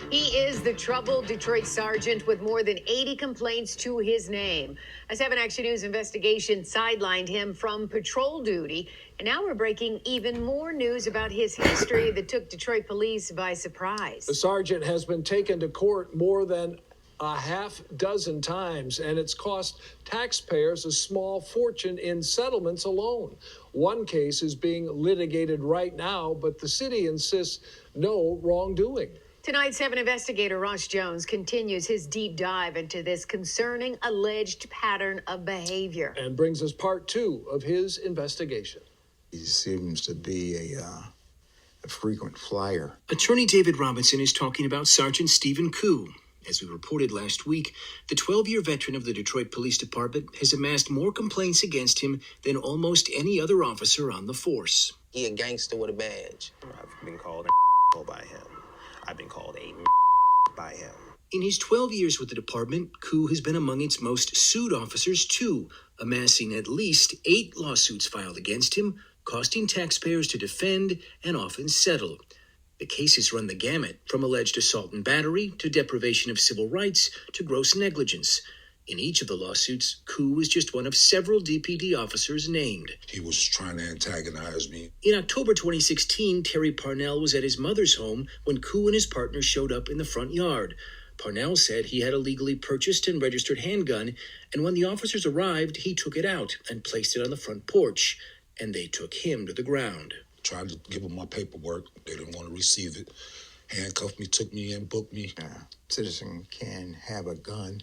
He is the troubled Detroit sergeant with more than 80 complaints to his name. A 7 Action News investigation sidelined him from patrol duty. And now we're breaking even more news about his history that took Detroit police by surprise. The sergeant has been taken to court more than a half dozen times, and it's cost taxpayers a small fortune in settlements alone. One case is being litigated right now, but the city insists no wrongdoing. Tonight, 7 investigator Ross Jones continues his deep dive into this concerning alleged pattern of behavior. And brings us part 2 of his investigation. He seems to be a frequent flyer. Attorney David Robinson is talking about Sergeant Stephen Koo. As we reported last week, the 12-year veteran of the Detroit Police Department has amassed more complaints against him than almost any other officer on the force. He a gangster with a badge. I've been called by him. I've been called a by him. In his 12 years with the department, Koo has been among its most sued officers too, amassing at least 8 lawsuits filed against him, costing taxpayers to defend and often settle. The cases run the gamut, from alleged assault and battery to deprivation of civil rights to gross negligence. In each of the lawsuits, Koo was just one of several DPD officers named. He was trying to antagonize me. In October 2016, Terry Parnell was at his mother's home when Koo and his partner showed up in the front yard. Parnell said he had a legally purchased and registered handgun, and when the officers arrived, he took it out and placed it on the front porch, and they took him to the ground. Tried to give them my paperwork. They didn't want to receive it. Handcuffed me, took me in, booked me. A citizen can have a gun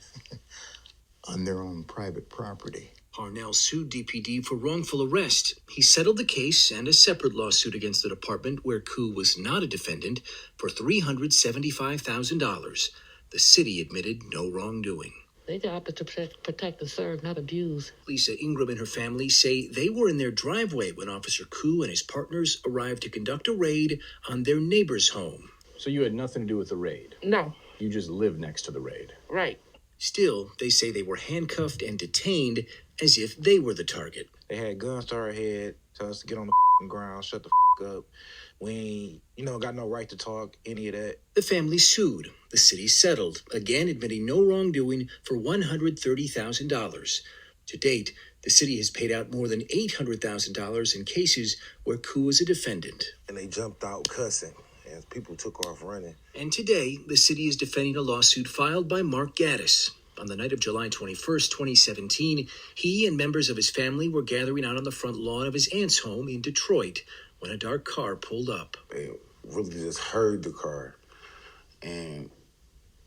on their own private property. Parnell sued DPD for wrongful arrest. He settled the case and a separate lawsuit against the department where Koo was not a defendant for $375,000. The city admitted no wrongdoing. Their job is to protect and serve, not abuse. Lisa Ingram and her family say they were in their driveway when Officer Koo and his partners arrived to conduct a raid on their neighbor's home. So you had nothing to do with the raid? No. You just lived next to the raid? Right. Still, they say they were handcuffed and detained as if they were the target. They had guns to our head, tell us to get on the ground, shut the up. We ain't, got no right to talk, any of that. The family sued. The city settled, again admitting no wrongdoing for $130,000. To date, the city has paid out more than $800,000 in cases where Koo was a defendant. And they jumped out cussing, and people took off running. And today, the city is defending a lawsuit filed by Mark Gaddis. On the night of July 21st, 2017, he and members of his family were gathering out on the front lawn of his aunt's home in Detroit when a dark car pulled up. They really just heard the car, and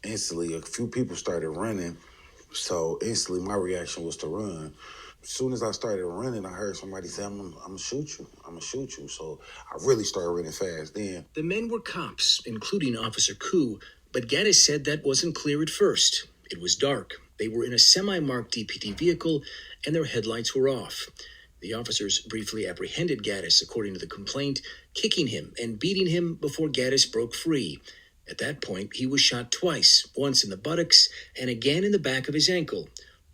instantly a few people started running, so instantly my reaction was to run. As soon as I started running, I heard somebody say, I'm gonna shoot you, so I really started running fast then. The men were cops, including Officer Koo, but Gaddis said that wasn't clear at first. It was dark. They were in a semi-marked DPD vehicle, and their headlights were off. The officers briefly apprehended Gaddis, according to the complaint, kicking him and beating him before Gaddis broke free. At that point, he was shot twice, once in the buttocks and again in the back of his ankle.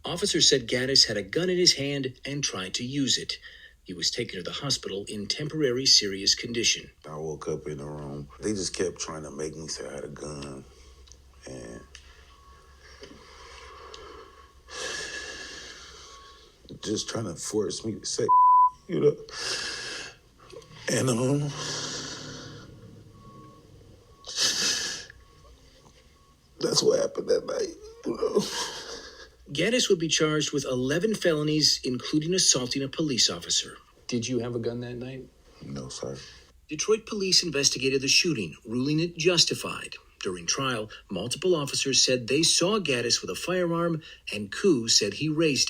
Officers said Gaddis had a gun in his hand and tried to use it. He was taken to the hospital in temporary serious condition. I woke up in the room. They just kept trying to make me say I had a gun, and just trying to force me to say, and that's what happened that night, Gaddis would be charged with 11 felonies, including assaulting a police officer. Did you have a gun that night? No, sir. Detroit police investigated the shooting, ruling it justified. During trial, multiple officers said they saw Gaddis with a firearm, and Koo said he raised it.